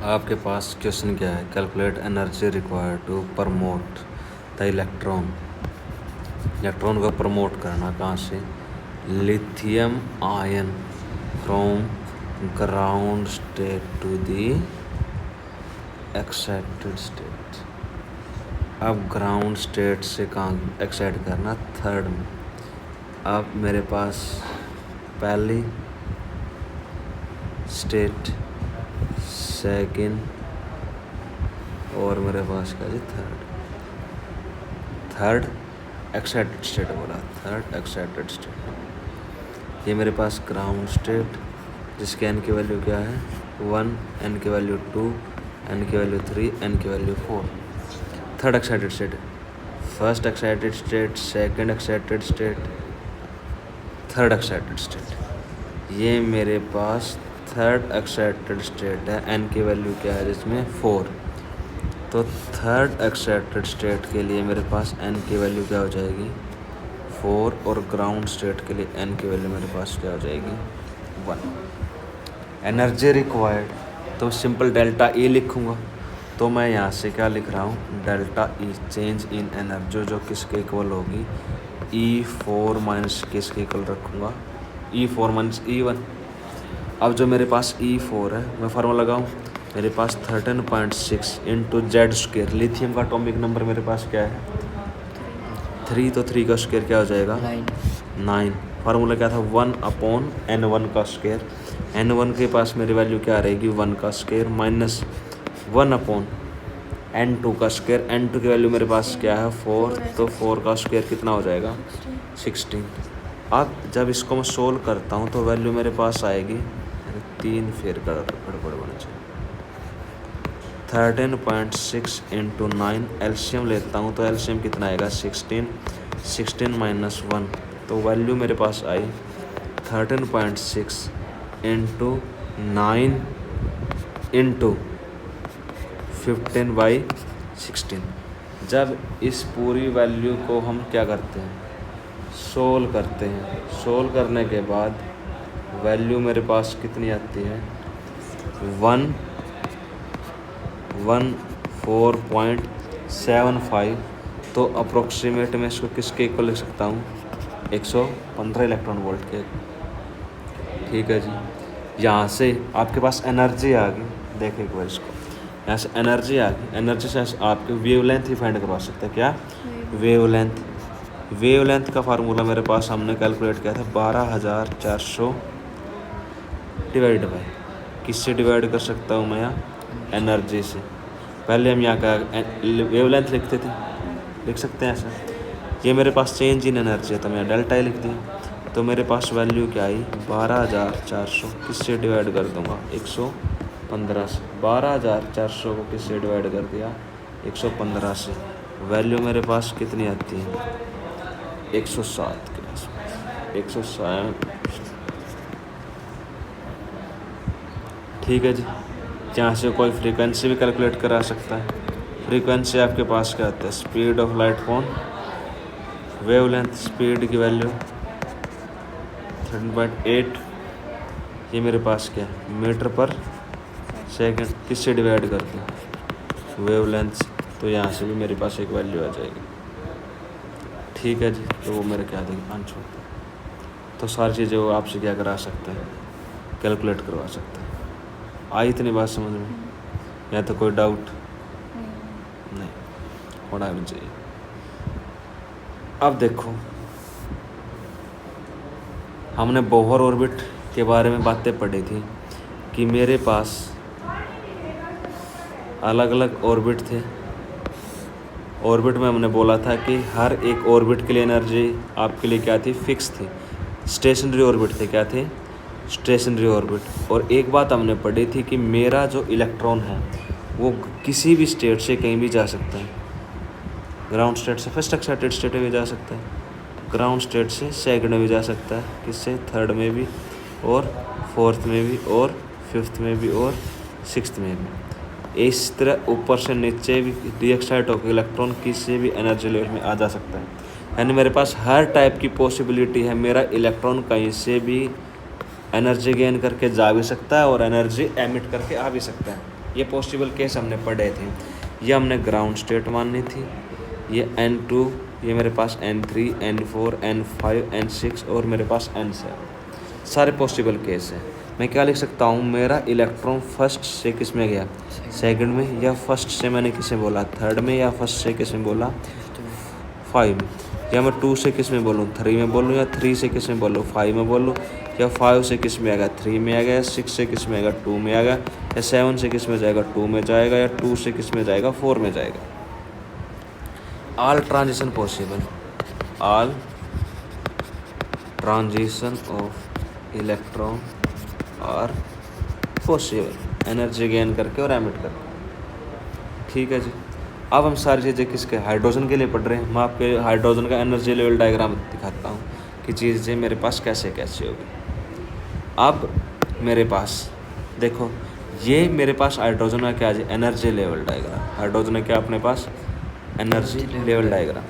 आपके पास क्वेश्चन क्या है? Calculate energy required to promote the electron. Electron को प्रमोट करना कहाँ से? Lithium ion from ground state to the excited state. अब ग्राउंड स्टेट से कहाँ एक्साइट करना? थर्ड में। अब मेरे पास पहली स्टेट, सेकंड और मेरे पास क्या जी? थर्ड एक्साइटेड स्टेट बोला। Third excited state. ये मेरे पास ग्राउंड स्टेट जिसके एन की वैल्यू क्या है? 1, एन की वैल्यू 2, एन की वैल्यू 3, एन की value 4। Third excited state, first excited state, second excited state, third excited state. ये मेरे पास थर्ड एक्साइटेड स्टेट है। एन की वैल्यू क्या है जिसमें? 4। तो थर्ड एक्साइटेड स्टेट के लिए मेरे पास एन की वैल्यू क्या हो जाएगी? 4। और ग्राउंड स्टेट के लिए एन की वैल्यू मेरे पास क्या हो जाएगी? 1। एनर्जी रिक्वायर्ड तो सिंपल डेल्टा ई लिखूँगा। तो मैं यहाँ से क्या लिख रहा हूँ? Delta E, change in energy, जो किसके इक्वल होगी? E4 माइनस किसके इक्वल रखूँगा? E4 minus E1। अब जो मेरे पास E4 है मैं फार्मूला लगाऊँ। मेरे पास 13.6 इंटू जेड स्क्वेयर। लिथियम का एटॉमिक नंबर मेरे पास क्या है? 3। तो 3 का स्क्वेयर क्या हो जाएगा? 9। फार्मूला क्या था? 1/N1 का स्क्वेयर। N1 के पास मेरी वैल्यू क्या रहेगी? 1 का स्क्वेयर माइनस 1/N2 का स्क्वेयर। N2 की वैल्यू मेरे पास क्या है? 4। तो 4 का स्क्वेयर कितना हो जाएगा? 16। अब जब इसको मैं सोल्व करता हूँ तो वैल्यू मेरे पास आएगी 3 फेर का गड़बड़ बना चाहिए। 13.6 इंटू 9 एलसीएम लेता हूँ तो एलसीएम कितना आएगा? 16 माइनस 1। तो वैल्यू मेरे पास आई 13.6 इंटू 9 इंटू 15/16। जब इस पूरी वैल्यू को हम क्या करते हैं? सोल्व करते हैं। सोल्व करने के बाद वैल्यू मेरे पास कितनी आती है? 114.75। तो अप्रोक्सीमेट में इसको किसके इक्वल लिख सकता हूँ? 115 इलेक्ट्रॉन वोल्ट के। ठीक है जी। यहाँ से आपके पास एनर्जी आ गई। देखिए एक बार इसको, यहाँ से एनर्जी आ गई। एनर्जी से आपके वेवलेंथ ही फाइंड करवा सकते हैं। क्या? वेवलेंथ। वेवलेंथ का फार्मूला मेरे पास हमने कैलकुलेट किया था 12,400 डिवाइड बाय, किससे डिवाइड कर सकता हूँ मैं? यहाँ एनर्जी से। पहले हम यहाँ का वेवलेंथ लिखते थे, लिख सकते हैं ऐसा। ये मेरे पास चेंज इन एनर्जी है तो मैं डेल्टा ही लिख दिया। तो मेरे पास वैल्यू क्या आई? 12,400 किससे डिवाइड कर दूँगा? 115 से। 12,400 को किससे डिवाइड कर दिया? 115 से। वैल्यू मेरे पास कितनी आती है? 107 के आसपास। 107। ठीक है जी। यहाँ से कोई फ्रीक्वेंसी भी कैलकुलेट करा सकता है। फ्रीक्वेंसी आपके पास क्या आता है? Speed of light upon wavelength. Speed की वैल्यू 13.8। ये मेरे पास क्या है? मीटर पर सेकंड। किससे डिवाइड करते हैं? वेवलेंथ। तो यहाँ से भी मेरे पास एक वैल्यू आ जाएगी। ठीक है जी। तो वो मेरे क्या देंगे? आंसर। तो सारी चीज़ें वो आपसे क्या करा सकते हैं? कैलकुलेट करवा सकते हैं। आई इतनी बात समझ में? या तो कोई डाउट नहीं होना भी चाहिए। अब देखो, हमने बोहर ऑर्बिट के बारे में बातें पढ़ी थी कि मेरे पास अलग अलग ऑर्बिट थे। ऑर्बिट में हमने बोला था कि हर एक ऑर्बिट के लिए एनर्जी आपके लिए क्या थी? फिक्स थी। स्टेशनरी ऑर्बिट थे। क्या थे? Stationery orbit. और एक बात हमने पढ़ी थी कि मेरा जो इलेक्ट्रॉन है वो किसी भी स्टेट से कहीं भी जा सकता है। ग्राउंड स्टेट से फर्स्ट एक्साइटेड स्टेट में भी जा सकता है, ग्राउंड स्टेट से सेकंड में भी जा सकता है, किससे? थर्ड में भी, और फोर्थ में भी, और फिफ्थ में भी, और सिक्स्थ में भी। इस तरह ऊपर से नीचे भी रीएक्साइट होकर इलेक्ट्रॉन किसी भी एनर्जी लेवल में आ जा सकता है। यानी मेरे पास हर टाइप की पॉसिबिलिटी है। मेरा इलेक्ट्रॉन कहीं से भी एनर्जी गेन करके जा भी सकता है और एनर्जी एमिट करके आ भी सकता है। ये पॉसिबल केस हमने पढ़े थे। ये हमने ग्राउंड स्टेट माननी थी। ये N2, ये मेरे पास N3, N4, N5, N6 और मेरे पास N7 सारे पॉसिबल केस हैं। मैं क्या लिख सकता हूँ, मेरा इलेक्ट्रॉन फर्स्ट से किस में गया, सेकंड में, या फर्स्ट से मैंने किसे बोला, थर्ड में, या फर्स्ट से किस में बोला, 5 में, या मैं 2 से किस में बोलूँ, 3 में बोलूँ, या 3 से किस में बोलूँ, 5 में बोलूँ, या 5 से किस में आएगा, 3 में आ गया, 6 से किस में आएगा, 2 में आ गया, या 7 से किस में जाएगा, 2 में जाएगा, या 2 से किस में जाएगा, 4 में जाएगा। All transition possible, all transition of electron और पॉसिबल एनर्जी गेन करके और एमिट करके। ठीक है जी। अब हम सारी चीज़ें किसके, हाइड्रोजन के लिए पढ़ रहे हैं। मैं आपके हाइड्रोजन का एनर्जी लेवल डायग्राम दिखाता हूँ कि चीज़ें मेरे पास कैसे कैसे होगी। अब मेरे पास देखो, ये मेरे पास हाइड्रोजन का क्या है, एनर्जी लेवल डायग्राम। हाइड्रोजन है क्या अपने पास, एनर्जी लेवल डायग्राम।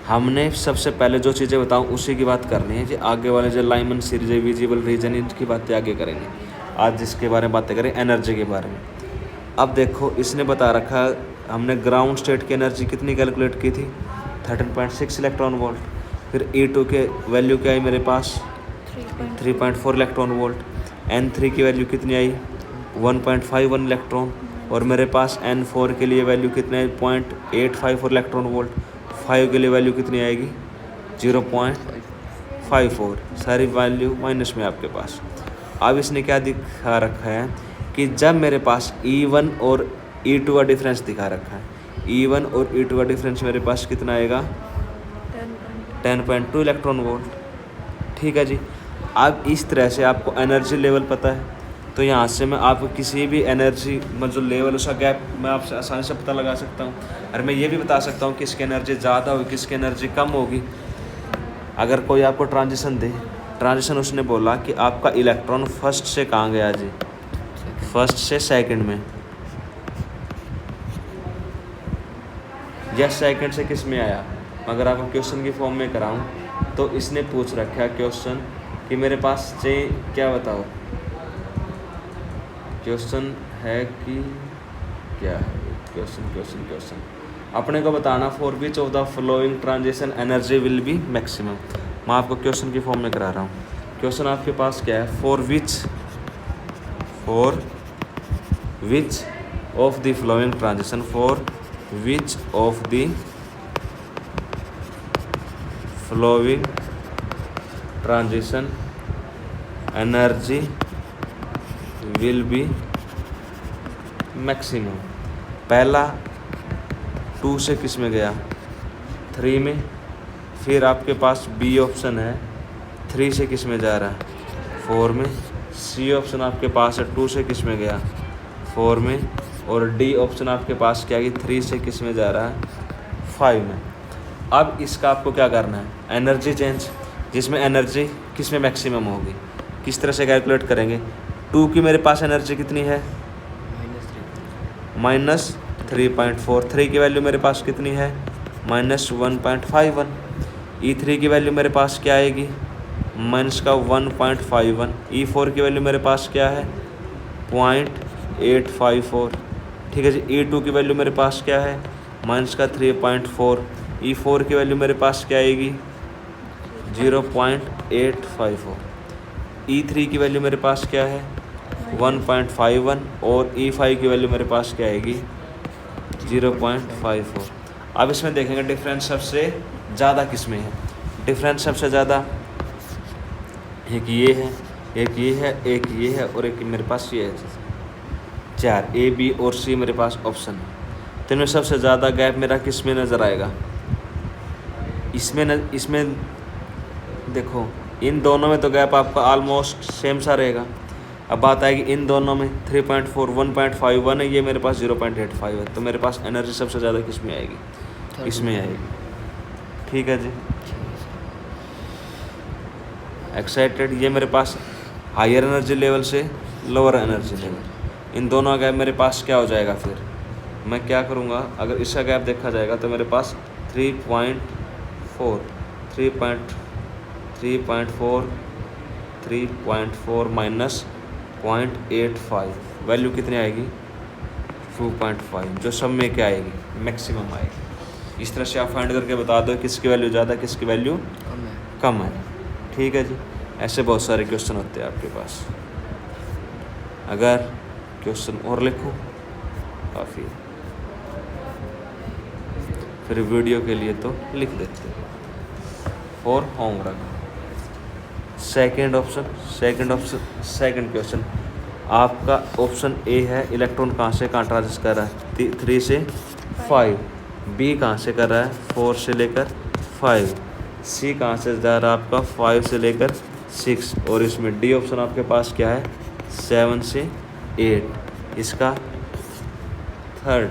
हमने सबसे पहले जो चीज़ें बताऊँ उसी की बात करनी है। जो आगे वाले जो लाइमन सीरीज है, विजिबल रीजन, इनकी बातें आगे करेंगे। आज जिसके बारे में बातें करें, एनर्जी के बारे में। अब देखो, इसने बता रखा, हमने ग्राउंड स्टेट की एनर्जी कितनी कैलकुलेट की थी, 13.6 इलेक्ट्रॉन वोल्ट। फिर E2 के वैल्यू क्या आई मेरे पास, 3.4 इलेक्ट्रॉन वोल्ट। N3 की वैल्यू कितनी आई, 1.51 इलेक्ट्रॉन। और मेरे पास N4 के लिए वैल्यू कितने, 0.854 इलेक्ट्रॉन वोल्ट। 5 के लिए वैल्यू कितनी आएगी, 0.54। सारी वैल्यू माइनस में आपके पास। अब इसने क्या दिखा रखा है कि जब मेरे पास E1 और E2 का डिफरेंस दिखा रखा है, E1 और E2 का डिफरेंस मेरे पास कितना आएगा, 10.2 इलेक्ट्रॉन वोल्ट। ठीक है जी। अब इस तरह से आपको एनर्जी लेवल पता है, तो यहाँ से मैं आपको किसी भी एनर्जी मतलब जो लेवल उसका गैप मैं आपसे आसानी से पता लगा सकता हूँ। और मैं ये भी बता सकता हूँ किसकी एनर्जी ज़्यादा होगी, किसकी एनर्जी कम होगी। अगर कोई आपको ट्रांजिशन दे, ट्रांजिशन उसने बोला कि आपका इलेक्ट्रॉन फर्स्ट से कहाँ गया जी, फर्स्ट से सेकंड में, या सेकंड से किस में आया। अगर आपको क्वेश्चन की फॉर्म में कराऊं तो इसने पूछ रखा है क्वेश्चन कि मेरे पास से क्या बताओ, क्वेश्चन है कि क्या है क्वेश्चन अपने को बताना, for which of the flowing transition energy will be maximum. मैं आपको क्वेश्चन की फॉर्म में करा रहा हूँ। क्वेश्चन आपके पास क्या है, for which of the flowing transition, for which of the flowing transition energy will be maximum. पहला 2 से किस में गया, 3 में। फिर आपके पास बी ऑप्शन है, 3 से किस में जा रहा है, 4 में। सी ऑप्शन आपके पास है, 2 से किस में गया, 4 में। और डी ऑप्शन आपके पास क्या है, 3 से किस में जा रहा है, 5 में। अब इसका आपको क्या करना है, एनर्जी चेंज, जिसमें एनर्जी किस में मैक्सिमम होगी, किस तरह से कैलकुलेट करेंगे। 2 की मेरे पास एनर्जी कितनी है, -3.4। 3 की वैल्यू मेरे पास कितनी है, -1.51। E3 की वैल्यू मेरे पास क्या आएगी, -1.51। E4 की वैल्यू मेरे पास क्या है, 0.854। ठीक है जी। E2 की वैल्यू मेरे पास क्या है, -3.4। E4 की वैल्यू मेरे पास क्या आएगी, 0.854। E3 की वैल्यू मेरे पास क्या है, 1.51। और E5 की वैल्यू मेरे पास क्या आएगी, 0.54। अब इसमें देखेंगे डिफरेंस सबसे ज़्यादा किस में है। डिफरेंस सबसे ज़्यादा एक ये है, एक ये है, एक ये है, और एक मेरे पास ये है। 4 A, B और C मेरे पास ऑप्शन है। तो इनमें सबसे ज़्यादा गैप मेरा किस में नज़र आएगा, इसमें देखो, इन दोनों में तो गैप आपका ऑलमोस्ट सेम सा रहेगा। अब बात आएगी इन दोनों में, 3.4 1.51 है, ये मेरे पास 0.85 है। तो मेरे पास एनर्जी सबसे ज़्यादा किस में आएगी, इसमें आएगी। ठीक है जी। एक्साइटेड, ये मेरे पास हायर एनर्जी लेवल से लोअर एनर्जी लेवल, इन दोनों का गैप मेरे पास क्या हो जाएगा। फिर मैं क्या करूँगा, अगर इसका गैप देखा जाएगा तो मेरे पास 3.4 -0.85 वैल्यू कितनी आएगी, 2.5, जो सब में क्या आएगी, मैक्सिमम आएगी। इस तरह से आप फाइंड करके बता दो किसकी वैल्यू ज़्यादा किसकी वैल्यू कम है। ठीक है जी, ऐसे बहुत सारे क्वेश्चन होते हैं आपके पास। अगर क्वेश्चन और लिखो काफ़ी, फिर वीडियो के लिए तो लिख देते हैं। फॉर होमवर्क सेकंड क्वेश्चन आपका ऑप्शन ए है, इलेक्ट्रॉन कहाँ से कहाँ ट्रांजिट कर रहा है, 3 से 5। बी कहाँ से कर रहा है, 4 से लेकर 5। सी कहाँ से जा रहा है आपका, 5 से लेकर 6। और इसमें डी ऑप्शन आपके पास क्या है, 7 से 8। इसका थर्ड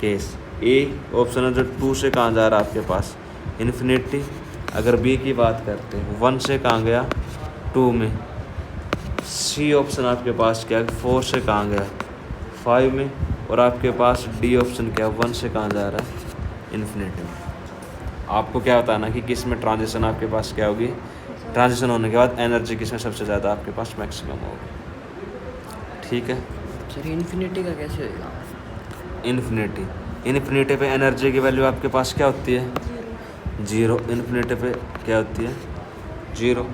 केस ए ऑप्शन है जो 2 से कहाँ जा रहा है आपके पास, इन्फिनिटी। अगर बी की बात करते हैं 1 से कहाँ गया, 2 में। सी ऑप्शन आपके पास क्या है, 4 से कहाँ गया, 5 में। और आपके पास डी ऑप्शन क्या है, 1 से कहाँ जा रहा है, इन्फिनिटी में। आपको क्या बताना कि किस में ट्रांजिशन आपके पास क्या होगी, ट्रांजिशन होने के बाद एनर्जी किस में सबसे ज़्यादा आपके पास मैक्सिमम होगी। ठीक है सर, इन्फिनिटी का कैसे होगा? इन्फिनिटी पे एनर्जी की वैल्यू आपके पास क्या होती है, 0। इन्फिनिटी पे क्या होती है, 0।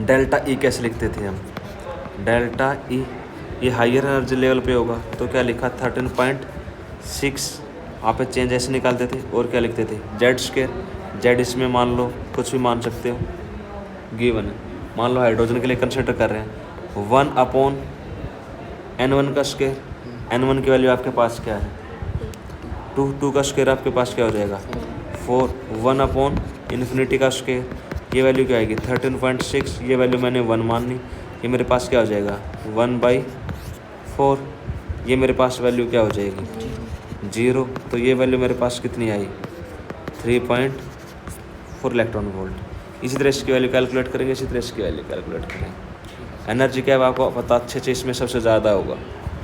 डेल्टा ई कैसे लिखते थे हम, डेल्टा ई, ये हायर एनर्जी लेवल पे होगा तो क्या लिखा, 13.6। आप पे चेंज ऐसे निकालते थे। और क्या लिखते थे, Z²। जेड इसमें मान लो कुछ भी मान सकते हो, गिवन है। मान लो हाइड्रोजन के लिए कंसिडर कर रहे हैं, 1/N1 का स्क्वायर। N1 की वैल्यू आपके पास क्या है, 2 का स्क्वायर आपके पास क्या हो जाएगा, 4। 1/इन्फिनिटी का स्क्वायर, ये वैल्यू क्या आएगी, 13.6। ये वैल्यू मैंने 1 मानी, ये मेरे पास क्या हो जाएगा, 1/4। ये मेरे पास वैल्यू क्या हो जाएगी, 0। तो ये वैल्यू मेरे पास कितनी आई, 3.4 इलेक्ट्रॉन वोल्ट। इसी तरह इसकी वैल्यू कैलकुलेट करेंगे, इसी तरह इसकी वैल्यू कैलकुलेट करेंगे। एनर्जी क्या है आपको पता अच्छे से, इसमें सबसे ज़्यादा होगा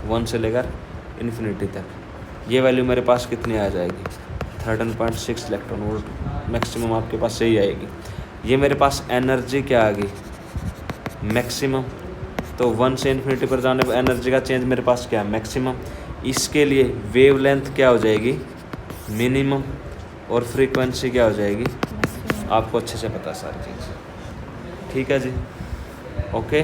1 से लेकर इन्फिनिटी तक। ये वैल्यू मेरे पास कितनी आ जाएगी, 13.6 इलेक्ट्रॉन वोल्ट मैक्सिमम आपके पास सही आएगी। ये मेरे पास एनर्जी क्या आ गई, मैक्सिमम। तो 1 से इन्फिनिटी पर जाने पर एनर्जी का चेंज मेरे पास क्या है, मैक्सिमम। इसके लिए वेवलेंथ क्या हो जाएगी, मिनिमम। और फ्रीक्वेंसी क्या हो जाएगी, आपको अच्छे से पता सारी चीज़। ठीक है जी, ओके।